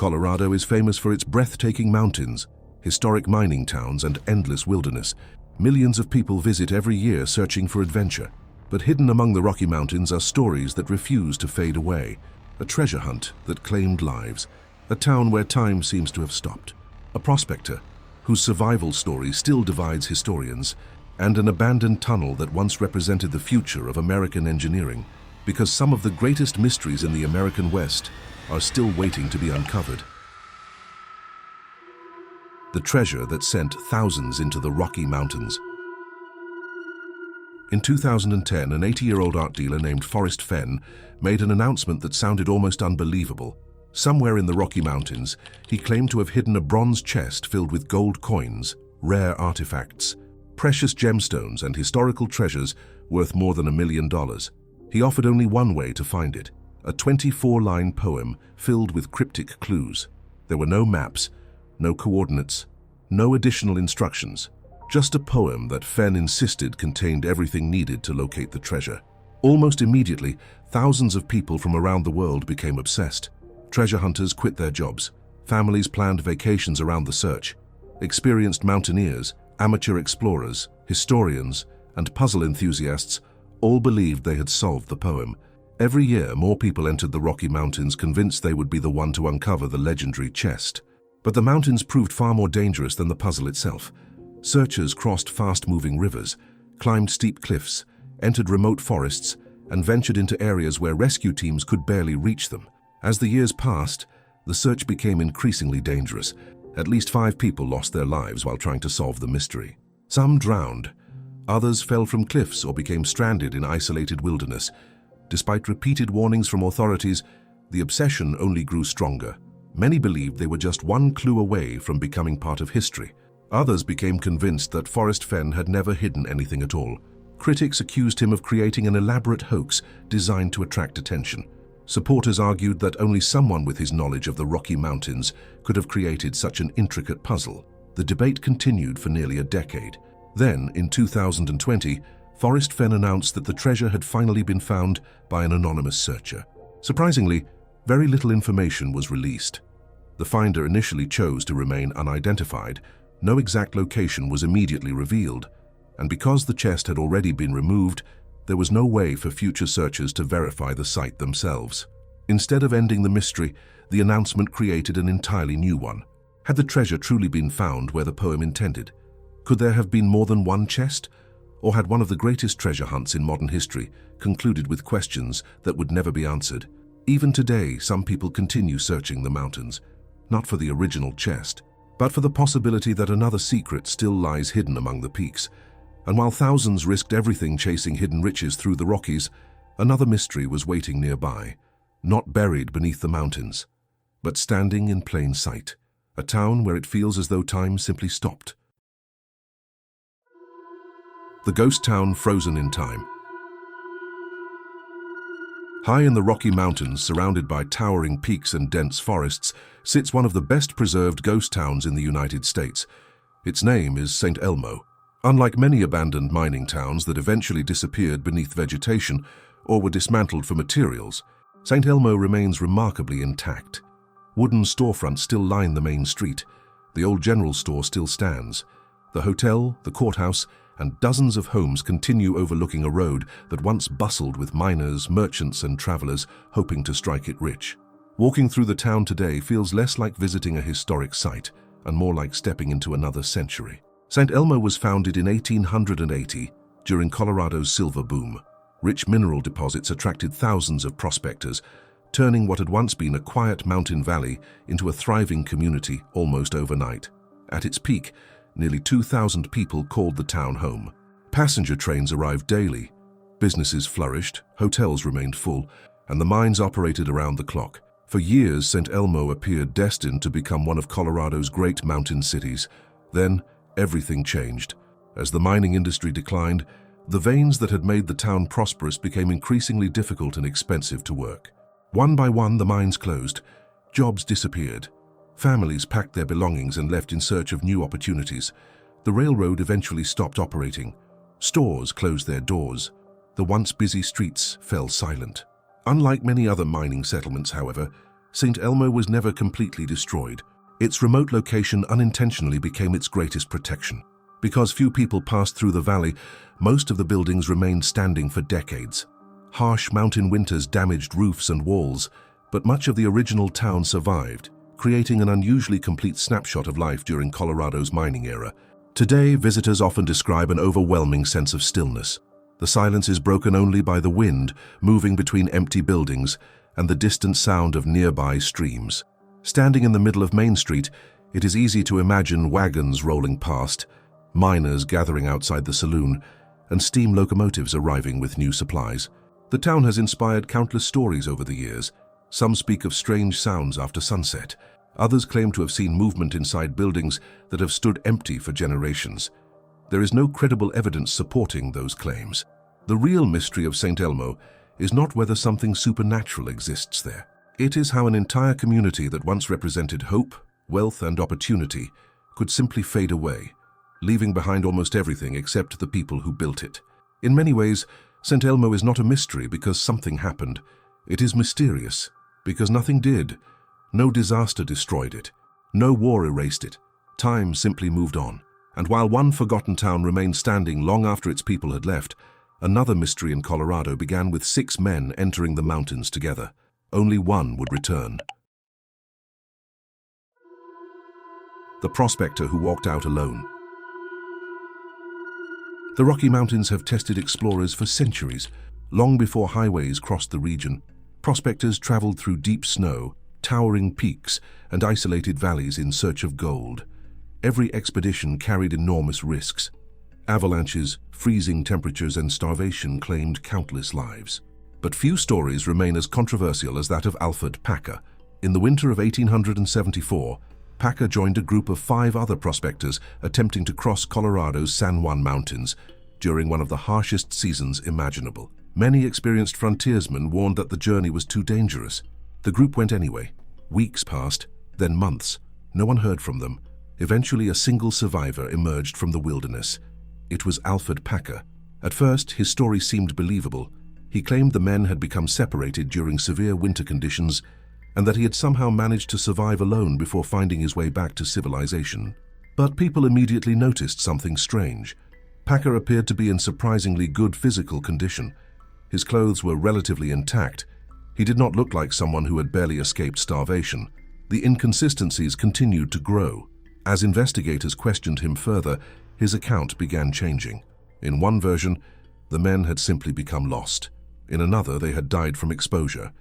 Colorado is famous for its breathtaking mountains, historic mining towns, and endless wilderness. Millions of people visit every year searching for adventure. But hidden among the Rocky Mountains are stories that refuse to fade away. A treasure hunt that claimed lives. A town where time seems to have stopped. A prospector whose survival story still divides historians. And an abandoned tunnel that once represented the future of American engineering. Because some of the greatest mysteries in the American West are still waiting to be uncovered. The treasure that sent thousands into the Rocky Mountains. In 2010, an 80-year-old art dealer named Forrest Fenn made an announcement that sounded almost unbelievable. Somewhere in the Rocky Mountains, he claimed to have hidden a bronze chest filled with gold coins, rare artifacts, precious gemstones, and historical treasures worth more than $1 million. He offered only one way to find it, a 24-line poem filled with cryptic clues. There were no maps, no coordinates, no additional instructions. Just a poem that Fenn insisted contained everything needed to locate the treasure. Almost immediately, thousands of people from around the world became obsessed. Treasure hunters quit their jobs. Families planned vacations around the search. Experienced mountaineers, amateur explorers, historians, and puzzle enthusiasts all believed they had solved the poem. Every year, more people entered the Rocky Mountains convinced they would be the one to uncover the legendary chest. But the mountains proved far more dangerous than the puzzle itself. Searchers crossed fast-moving rivers, climbed steep cliffs, entered remote forests, and ventured into areas where rescue teams could barely reach them. As the years passed, the search became increasingly dangerous. At least 5 people lost their lives while trying to solve the mystery. Some drowned. Others fell from cliffs or became stranded in isolated wilderness. Despite repeated warnings from authorities, the obsession only grew stronger. Many believed they were just one clue away from becoming part of history. Others became convinced that Forrest Fenn had never hidden anything at all. Critics accused him of creating an elaborate hoax designed to attract attention. Supporters argued that only someone with his knowledge of the Rocky Mountains could have created such an intricate puzzle. The debate continued for nearly a decade. Then, in 2020, Forrest Fenn announced that the treasure had finally been found by an anonymous searcher. Surprisingly, very little information was released. The finder initially chose to remain unidentified. No exact location was immediately revealed, and because the chest had already been removed, there was no way for future searchers to verify the site themselves. Instead of ending the mystery, the announcement created an entirely new one. Had the treasure truly been found where the poem intended? Could there have been more than one chest? Or had one of the greatest treasure hunts in modern history concluded with questions that would never be answered? Even today, some people continue searching the mountains, not for the original chest, but for the possibility that another secret still lies hidden among the peaks. And while thousands risked everything chasing hidden riches through the Rockies, another mystery was waiting nearby, not buried beneath the mountains, but standing in plain sight, a town where it feels as though time simply stopped. The ghost town frozen in time. High in the Rocky Mountains, surrounded by towering peaks and dense forests, sits one of the best-preserved ghost towns in the United States. Its name is St. Elmo. Unlike many abandoned mining towns that eventually disappeared beneath vegetation or were dismantled for materials, St. Elmo remains remarkably intact. Wooden storefronts still line the main street. The old general store still stands. The hotel, the courthouse, and dozens of homes continue overlooking a road that once bustled with miners, merchants, and travelers hoping to strike it rich. Walking through the town today feels less like visiting a historic site and more like stepping into another century. St. Elmo was founded in 1880 during Colorado's silver boom. Rich mineral deposits attracted thousands of prospectors, turning what had once been a quiet mountain valley into a thriving community almost overnight. At its peak, nearly 2,000 people called the town home. Passenger trains arrived daily, businesses flourished, hotels remained full, and the mines operated around the clock. For years, St. Elmo appeared destined to become one of Colorado's great mountain cities. Then, everything changed. As the mining industry declined, the veins that had made the town prosperous became increasingly difficult and expensive to work. One by one, the mines closed. Jobs disappeared. Families packed their belongings and left in search of new opportunities. The railroad eventually stopped operating. Stores closed their doors. The once busy streets fell silent. Unlike many other mining settlements, however, St. Elmo was never completely destroyed. Its remote location unintentionally became its greatest protection. Because few people passed through the valley, most of the buildings remained standing for decades. Harsh mountain winters damaged roofs and walls, but much of the original town survived, creating an unusually complete snapshot of life during Colorado's mining era. Today, visitors often describe an overwhelming sense of stillness. The silence is broken only by the wind moving between empty buildings and the distant sound of nearby streams. Standing in the middle of Main Street, it is easy to imagine wagons rolling past, miners gathering outside the saloon, and steam locomotives arriving with new supplies. The town has inspired countless stories over the years. Some speak of strange sounds after sunset. Others claim to have seen movement inside buildings that have stood empty for generations. There is no credible evidence supporting those claims. The real mystery of St. Elmo is not whether something supernatural exists there. It is how an entire community that once represented hope, wealth, and opportunity could simply fade away, leaving behind almost everything except the people who built it. In many ways, St. Elmo is not a mystery because something happened. It is mysterious because nothing did. No disaster destroyed it. No war erased it. Time simply moved on. And while one forgotten town remained standing long after its people had left, another mystery in Colorado began with 6 men entering the mountains together. Only one would return. The prospector who walked out alone. The Rocky Mountains have tested explorers for centuries. Long before highways crossed the region, prospectors traveled through deep snow, towering peaks, and isolated valleys in search of gold. Every expedition carried enormous risks. Avalanches, freezing temperatures, and starvation claimed countless lives. But few stories remain as controversial as that of Alferd Packer. In the winter of 1874, Packer joined a group of 5 other prospectors attempting to cross Colorado's San Juan Mountains during one of the harshest seasons imaginable. Many experienced frontiersmen warned that the journey was too dangerous. The group went anyway. Weeks passed, then months. No one heard from them. Eventually, a single survivor emerged from the wilderness. It was Alferd Packer. At first, his story seemed believable. He claimed the men had become separated during severe winter conditions and that he had somehow managed to survive alone before finding his way back to civilization. But people immediately noticed something strange. Packer appeared to be in surprisingly good physical condition. His clothes were relatively intact. He did not look like someone who had barely escaped starvation. The inconsistencies continued to grow. As investigators questioned him further, his account began changing. In one version, the men had simply become lost. In another, they had died from exposure.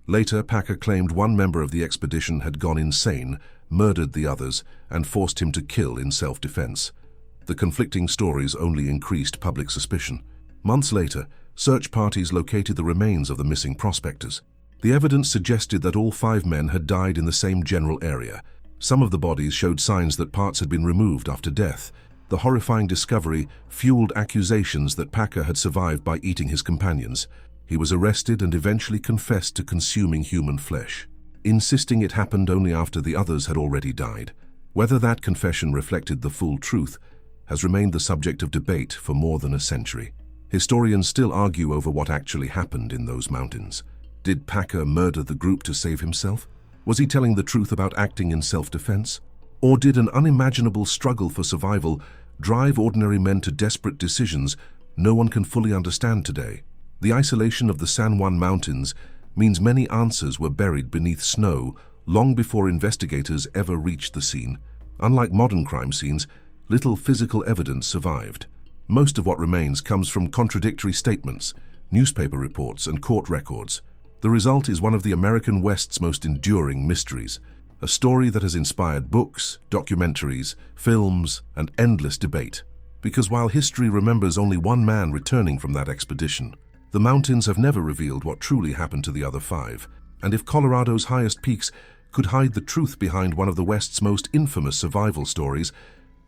Later, Packer claimed one member of the expedition had gone insane, murdered the others, and forced him to kill in self-defense. The conflicting stories only increased public suspicion. Months later, search parties located the remains of the missing prospectors. The evidence suggested that all 5 men had died in the same general area. Some of the bodies showed signs that parts had been removed after death. The horrifying discovery fueled accusations that Packer had survived by eating his companions. He was arrested and eventually confessed to consuming human flesh, insisting it happened only after the others had already died. Whether that confession reflected the full truth has remained the subject of debate for more than a century. Historians still argue over what actually happened in those mountains. Did Packer murder the group to save himself? Was he telling the truth about acting in self-defense? Or did an unimaginable struggle for survival drive ordinary men to desperate decisions no one can fully understand today? The isolation of the San Juan Mountains means many answers were buried beneath snow long before investigators ever reached the scene. Unlike modern crime scenes, little physical evidence survived. Most of what remains comes from contradictory statements, newspaper reports, and court records. The result is one of the American West's most enduring mysteries, a story that has inspired books, documentaries, films, and endless debate. Because while history remembers only one man returning from that expedition, the mountains have never revealed what truly happened to the other 5. And if Colorado's highest peaks could hide the truth behind one of the West's most infamous survival stories,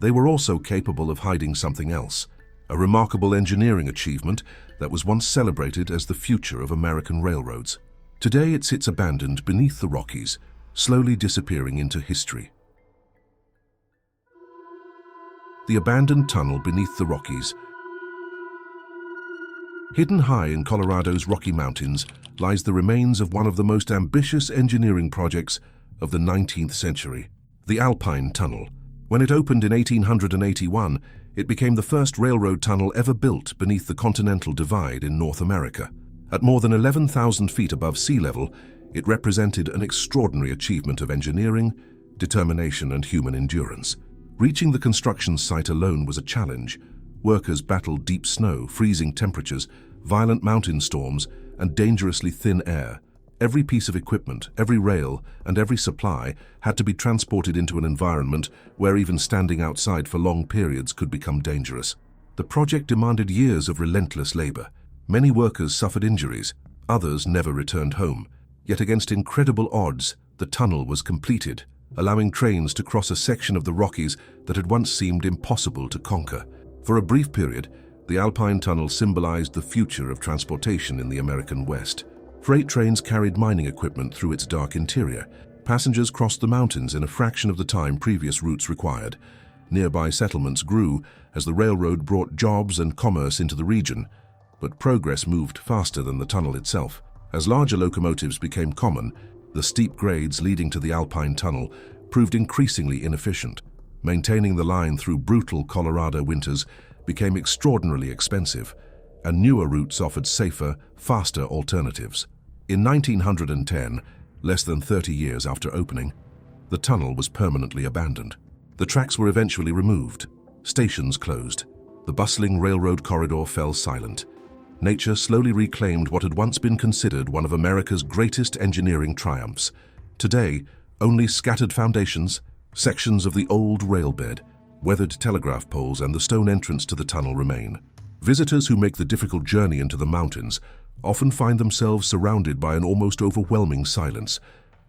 they were also capable of hiding something else, a remarkable engineering achievement that was once celebrated as the future of American railroads. Today it sits abandoned beneath the Rockies, slowly disappearing into history. The abandoned tunnel beneath the Rockies. Hidden high in Colorado's Rocky Mountains lies the remains of one of the most ambitious engineering projects of the 19th century, the Alpine Tunnel. When it opened in 1881, it became the first railroad tunnel ever built beneath the Continental Divide in North America. At more than 11,000 feet above sea level, it represented an extraordinary achievement of engineering, determination, and human endurance. Reaching the construction site alone was a challenge. Workers battled deep snow, freezing temperatures, violent mountain storms, and dangerously thin air. Every piece of equipment, every rail, and every supply had to be transported into an environment where even standing outside for long periods could become dangerous. The project demanded years of relentless labor. Many workers suffered injuries, others never returned home. Yet against incredible odds, the tunnel was completed, allowing trains to cross a section of the Rockies that had once seemed impossible to conquer. For a brief period, the Alpine Tunnel symbolized the future of transportation in the American West. Freight trains carried mining equipment through its dark interior. Passengers crossed the mountains in a fraction of the time previous routes required. Nearby settlements grew as the railroad brought jobs and commerce into the region. But progress moved faster than the tunnel itself. As larger locomotives became common, the steep grades leading to the Alpine Tunnel proved increasingly inefficient. Maintaining the line through brutal Colorado winters became extraordinarily expensive, and newer routes offered safer, faster alternatives. In 1910, less than 30 years after opening, the tunnel was permanently abandoned. The tracks were eventually removed, stations closed, the bustling railroad corridor fell silent. Nature slowly reclaimed what had once been considered one of America's greatest engineering triumphs. Today, only scattered foundations, sections of the old railbed, weathered telegraph poles, and the stone entrance to the tunnel remain. Visitors who make the difficult journey into the mountains often find themselves surrounded by an almost overwhelming silence,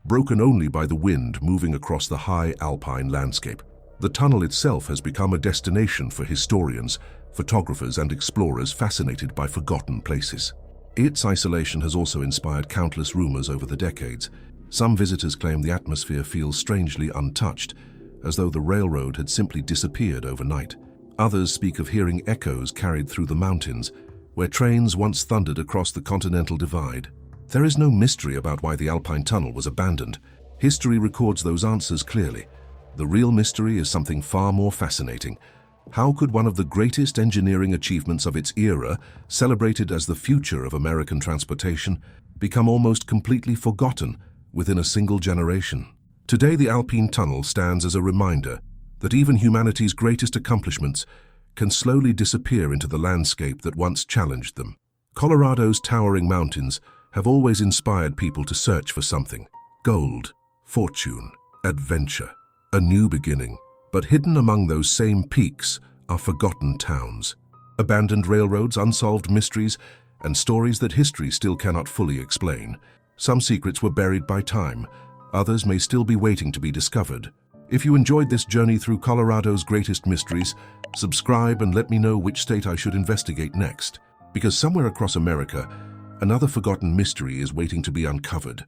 broken only by the wind moving across the high alpine landscape. The tunnel itself has become a destination for historians, photographers, and explorers fascinated by forgotten places. Its isolation has also inspired countless rumors over the decades. Some visitors claim the atmosphere feels strangely untouched, as though the railroad had simply disappeared overnight. Others speak of hearing echoes carried through the mountains, where trains once thundered across the Continental Divide. There is no mystery about why the Alpine Tunnel was abandoned. History records those answers clearly. The real mystery is something far more fascinating. How could one of the greatest engineering achievements of its era, celebrated as the future of American transportation, become almost completely forgotten within a single generation? Today, the Alpine Tunnel stands as a reminder that even humanity's greatest accomplishments can slowly disappear into the landscape that once challenged them. Colorado's towering mountains have always inspired people to search for something: gold, fortune, adventure, a new beginning. But hidden among those same peaks are forgotten towns, abandoned railroads, unsolved mysteries, and stories that history still cannot fully explain. Some secrets were buried by time, others may still be waiting to be discovered. If you enjoyed this journey through Colorado's greatest mysteries, subscribe and let me know which state I should investigate next, because somewhere across America, another forgotten mystery is waiting to be uncovered.